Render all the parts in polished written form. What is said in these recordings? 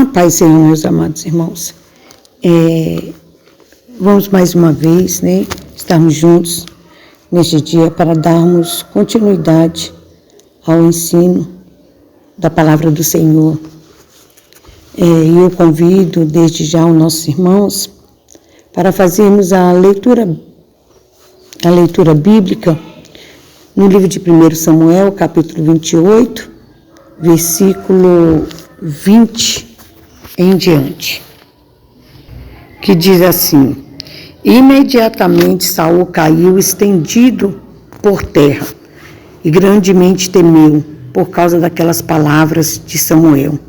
Paz, Senhor, meus amados irmãos. Vamos mais uma vez, estarmos juntos neste dia para darmos continuidade ao ensino da palavra do Senhor. E eu convido desde já os nossos irmãos para fazermos a leitura bíblica no livro de 1 Samuel, capítulo 28, versículo 20 em diante, que diz assim: imediatamente Saul caiu estendido por terra e grandemente temeu por causa daquelas palavras de Samuel.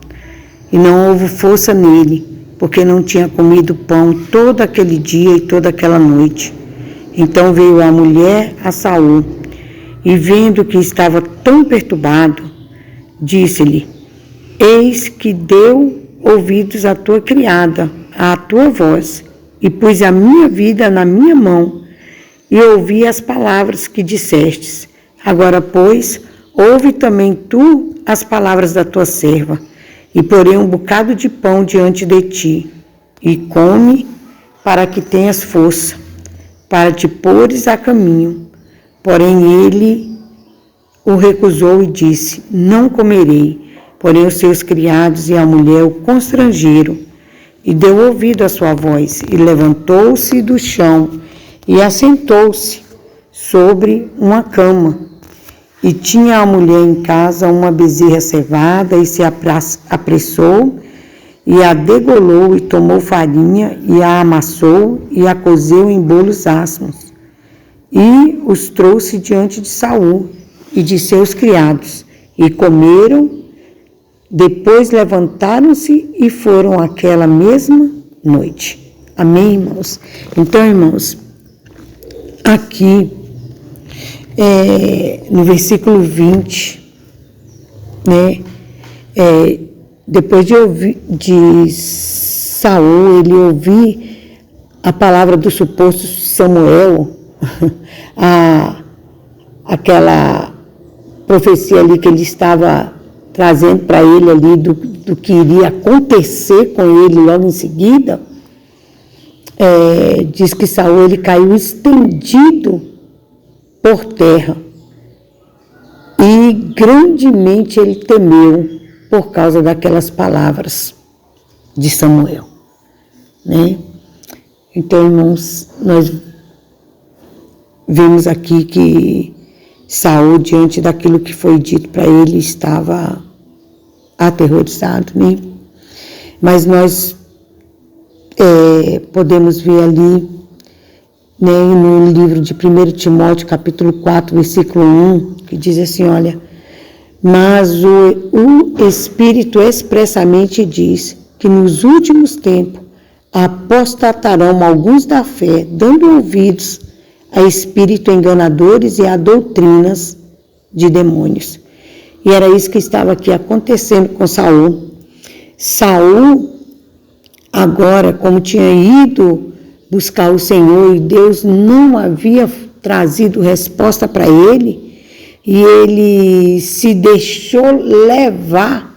E não houve força nele, porque não tinha comido pão todo aquele dia e toda aquela noite. Então veio a mulher a Saul, e vendo que estava tão perturbado, disse-lhe: eis que deu ouvidos à tua criada, à tua voz, e pus a minha vida na minha mão, e ouvi as palavras que dissestes. Agora, pois, ouve também tu as palavras da tua serva, e porei um bocado de pão diante de ti, e come, para que tenhas força, para te pôres a caminho. Porém ele o recusou e disse: não comerei. Porém os seus criados e a mulher o constrangeram, e deu ouvido à sua voz, e levantou-se do chão, e assentou-se sobre uma cama. E tinha a mulher em casa uma bezerra cevada, e se apressou, e a degolou, e tomou farinha, e a amassou, e a cozeu em bolos asmos, e os trouxe diante de Saul e de seus criados, e comeram. Depois levantaram-se e foram aquela mesma noite. Amém, irmãos? Então, irmãos, aqui no versículo 20, depois de Saul, ele ouvir a palavra do suposto Samuel, aquela profecia ali que ele estava trazendo para ele ali do que iria acontecer com ele logo em seguida, diz que Saul ele caiu estendido por terra e grandemente ele temeu por causa daquelas palavras de Samuel, Então, irmãos, nós vemos aqui que Saul, diante daquilo que foi dito para ele, estava aterrorizado, Mas nós podemos ver ali, no livro de 1 Timóteo, capítulo 4, versículo 1, que diz assim, olha: mas o Espírito expressamente diz que nos últimos tempos apostatarão alguns da fé, dando ouvidos a espíritos enganadores e a doutrinas de demônios. E era isso que estava aqui acontecendo com Saul. Saul, agora, como tinha ido buscar o Senhor e Deus não havia trazido resposta para ele, e ele se deixou levar,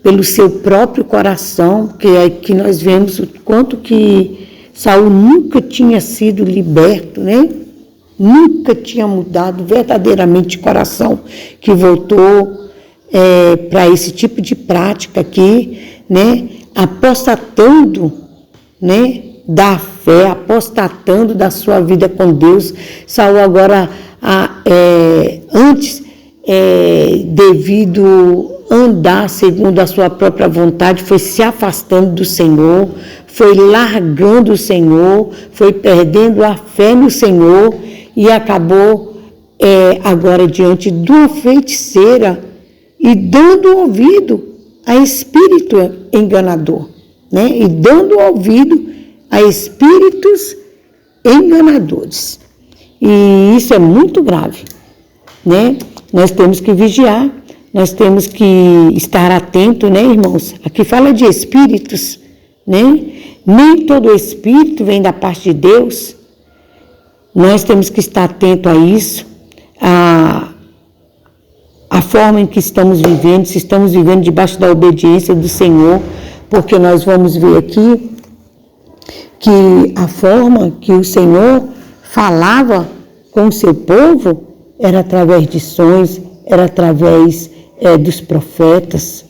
pelo seu próprio coração, que é que nós vemos o quanto que Saul nunca tinha sido liberto, Nunca tinha mudado verdadeiramente de coração, que voltou para esse tipo de prática aqui, apostatando, da fé, apostatando da sua vida com Deus. Saul agora, antes, devido andar segundo a sua própria vontade, foi se afastando do Senhor, foi largando o Senhor, foi perdendo a fé no Senhor e acabou agora diante de uma feiticeira e dando ouvido a espírito enganador, e dando ouvido a espíritos enganadores. E isso é muito grave, Nós temos que vigiar, nós temos que estar atento, irmãos? Aqui fala de espíritos, Nem todo espírito vem da parte de Deus. Nós temos que estar atento a isso, a forma em que estamos vivendo, se estamos vivendo debaixo da obediência do Senhor, porque nós vamos ver aqui que a forma que o Senhor falava com o seu povo era através de sonhos, era através dos profetas,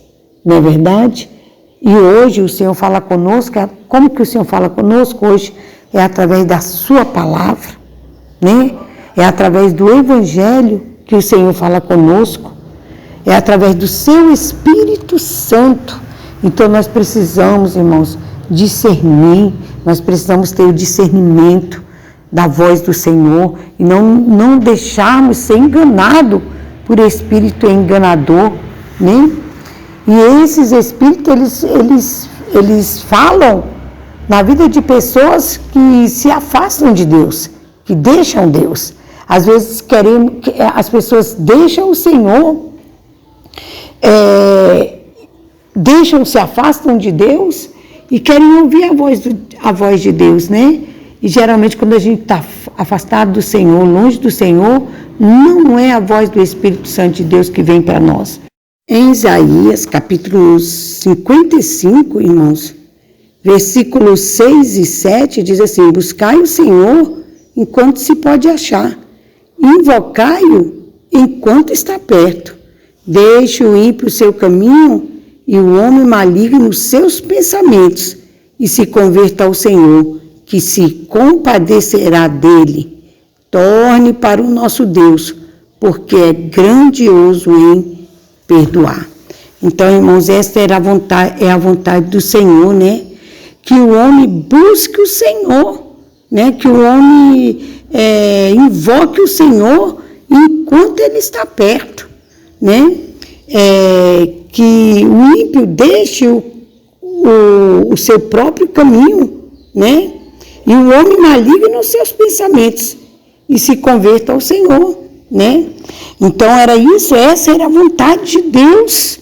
não é verdade? E hoje o Senhor fala conosco, como que o Senhor fala conosco hoje? É através da sua palavra, né? É através do Evangelho que o Senhor fala conosco, é através do seu Espírito Santo. Então nós precisamos, irmãos, discernir, nós precisamos ter o discernimento da voz do Senhor e não deixarmos ser enganados por espírito enganador, né? E esses espíritos, eles falam na vida de pessoas que se afastam de Deus, que deixam Deus. Às vezes as pessoas deixam o Senhor, se afastam de Deus e querem ouvir a voz de Deus, né? E geralmente quando a gente está afastado do Senhor, longe do Senhor, não é a voz do Espírito Santo de Deus que vem para nós. Em Isaías, capítulo 55, irmãos, versículos 6 e 7, diz assim: buscai o Senhor enquanto se pode achar, invocai-o enquanto está perto. Deixe o ímpio o seu caminho e o homem maligno os seus pensamentos, e se converta ao Senhor, que se compadecerá dele. Torne para o nosso Deus, porque é grandioso em perdoar. Então, irmãos, esta é a vontade do Senhor, né? Que o homem busque o Senhor, né? Que o homem invoque o Senhor enquanto ele está perto, né? Que o ímpio deixe o seu próprio caminho, né? E o homem maligno os seus pensamentos e se converta ao Senhor, né? Então era isso, essa era a vontade de Deus.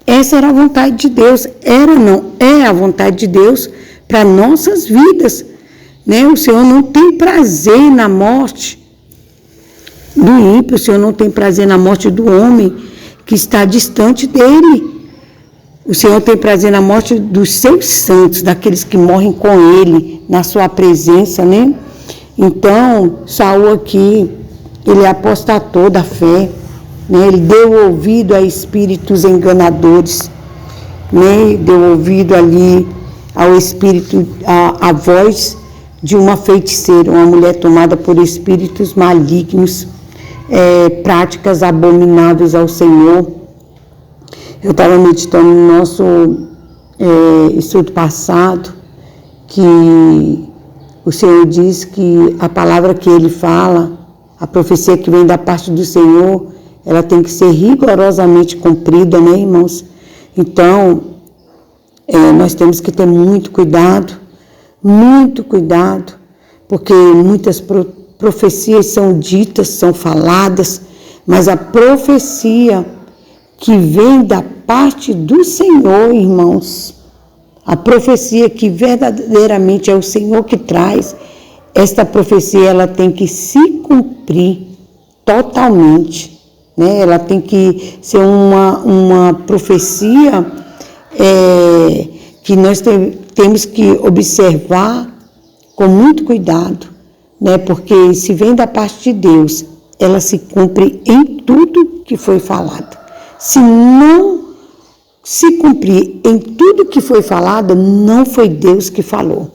Essa era a vontade de Deus. É a vontade de Deus para nossas vidas, né? O Senhor não tem prazer na morte do ímpio, o Senhor não tem prazer na morte do homem que está distante dele. O Senhor tem prazer na morte dos seus santos, daqueles que morrem com ele, na sua presença, né? Então, Saul aqui, ele apostatou da fé, né? Ele deu ouvido a espíritos enganadores, né? Deu ouvido ali ao espírito, a voz de uma feiticeira, uma mulher tomada por espíritos malignos, práticas abomináveis ao Senhor. Eu estava meditando no nosso estudo passado, que o Senhor diz que a palavra que Ele fala, a profecia que vem da parte do Senhor, ela tem que ser rigorosamente cumprida, né, irmãos? Então, nós temos que ter muito cuidado, porque muitas profecias são ditas, são faladas, mas a profecia que vem da parte do Senhor, irmãos, a profecia que verdadeiramente é o Senhor que traz, esta profecia ela tem que se cumprir totalmente, né? Ela tem que ser uma profecia que nós temos que observar com muito cuidado, né? Porque se vem da parte de Deus, ela se cumpre em tudo que foi falado. Se não se cumprir em tudo que foi falado, não foi Deus que falou.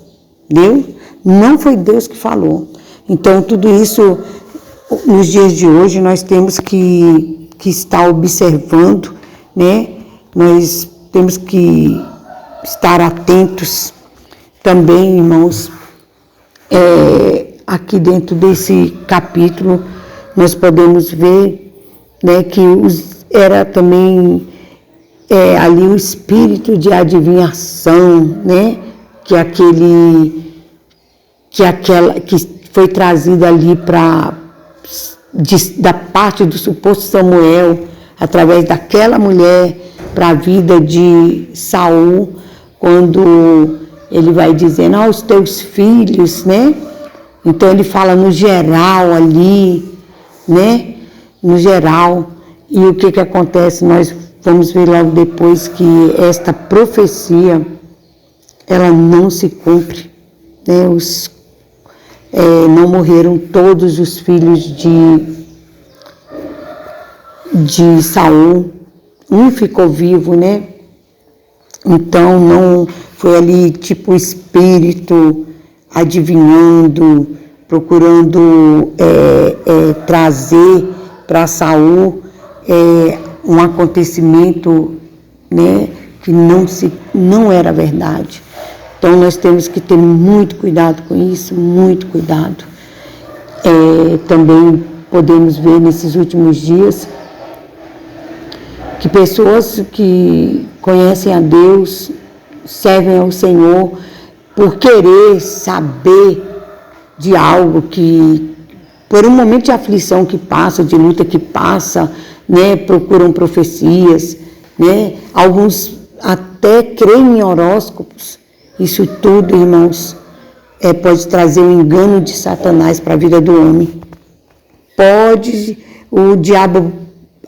Não foi Deus que falou. Então, tudo isso, nos dias de hoje, nós temos que estar observando, né? Nós temos que estar atentos também, irmãos. Aqui dentro desse capítulo, nós podemos ver, né, que era também ali o espírito de adivinhação, né? Que foi trazido ali da parte do suposto Samuel, através daquela mulher, para a vida de Saul, quando ele vai dizendo, os teus filhos, né? Então ele fala no geral ali, né? No geral. E o que acontece? Nós vamos ver logo depois que esta profecia, ela não se cumpre, né? Não morreram todos os filhos de Saul, um ficou vivo, né? Então não foi ali tipo o espírito adivinhando, procurando trazer para Saul um acontecimento, né, que não era verdade. Então nós temos que ter muito cuidado com isso, muito cuidado. Também podemos ver nesses últimos dias que pessoas que conhecem a Deus, servem ao Senhor, por querer saber de algo que, por um momento de aflição que passa, de luta que passa, né, procuram profecias, né, alguns até creem em horóscopos. Isso tudo, irmãos, pode trazer um engano de Satanás para a vida do homem. Pode o diabo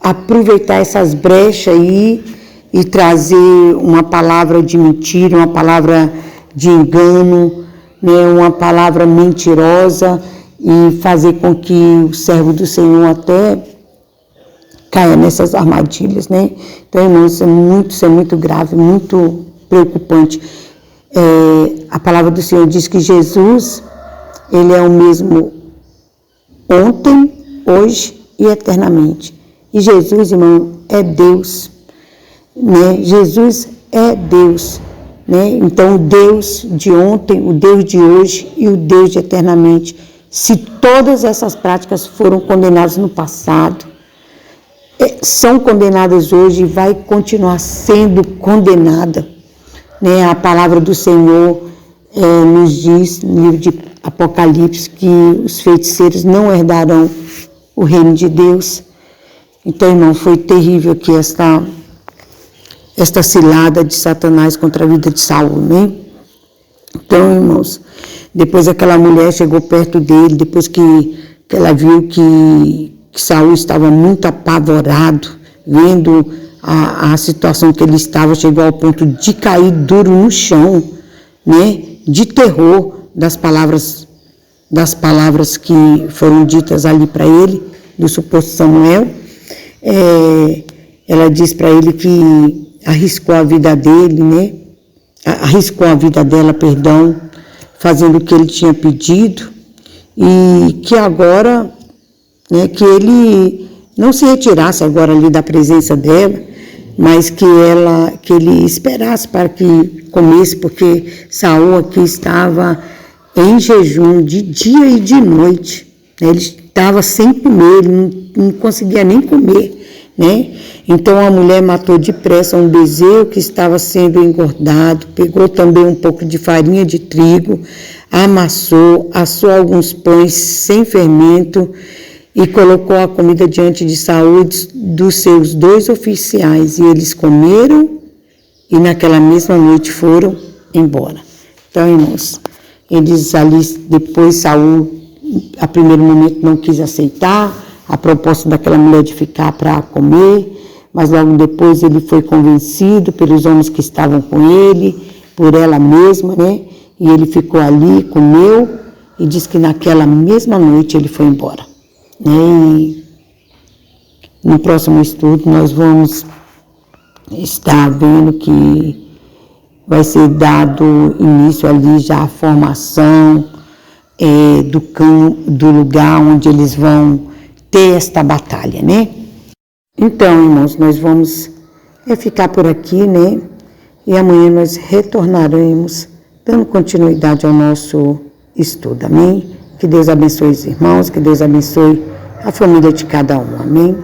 aproveitar essas brechas aí e trazer uma palavra de mentira, uma palavra de engano, né, uma palavra mentirosa e fazer com que o servo do Senhor até caia nessas armadilhas, né? Então, irmãos, isso é muito grave, muito preocupante. A palavra do Senhor diz que Jesus, ele é o mesmo ontem, hoje e eternamente. E Jesus, irmão, é Deus, né? Jesus é Deus, né? Então, o Deus de ontem, o Deus de hoje e o Deus de eternamente. Se todas essas práticas foram condenadas no passado, são condenadas hoje e vai continuar sendo condenada, né? A palavra do Senhor nos diz, no livro de Apocalipse, que os feiticeiros não herdarão o reino de Deus. Então, irmão, foi terrível aqui esta cilada de Satanás contra a vida de Saul, né? Então, irmãos, depois aquela mulher chegou perto dele, depois que ela viu que Saul estava muito apavorado, vendo a situação que ele estava, chegou ao ponto de cair duro no chão, né? De terror das palavras que foram ditas ali para ele, do suposto Samuel. Ela diz para ele que arriscou a vida dele, né? Arriscou a vida dela, perdão, fazendo o que ele tinha pedido, e que agora, né, que ele não se retirasse agora ali da presença dela, mas que ele esperasse para que comesse, porque Saul aqui estava em jejum de dia e de noite, né? Ele estava sem comer, ele não conseguia nem comer, né? Então a mulher matou depressa um bezerro que estava sendo engordado, pegou também um pouco de farinha de trigo, amassou, assou alguns pães sem fermento e colocou a comida diante de Saul e dos seus 2 oficiais, e eles comeram e naquela mesma noite foram embora. Então, irmãos, eles ali, depois Saul, a primeiro momento, não quis aceitar a proposta daquela mulher de ficar para comer, mas logo depois ele foi convencido pelos homens que estavam com ele, por ela mesma, né? E ele ficou ali, comeu, e diz que naquela mesma noite ele foi embora. E no próximo estudo nós vamos estar vendo que vai ser dado início ali já a formação do lugar onde eles vão ter esta batalha, né? Então, irmãos, nós vamos ficar por aqui, né? E amanhã nós retornaremos dando continuidade ao nosso estudo, amém? Que Deus abençoe os irmãos, que Deus abençoe a família de cada um, amém?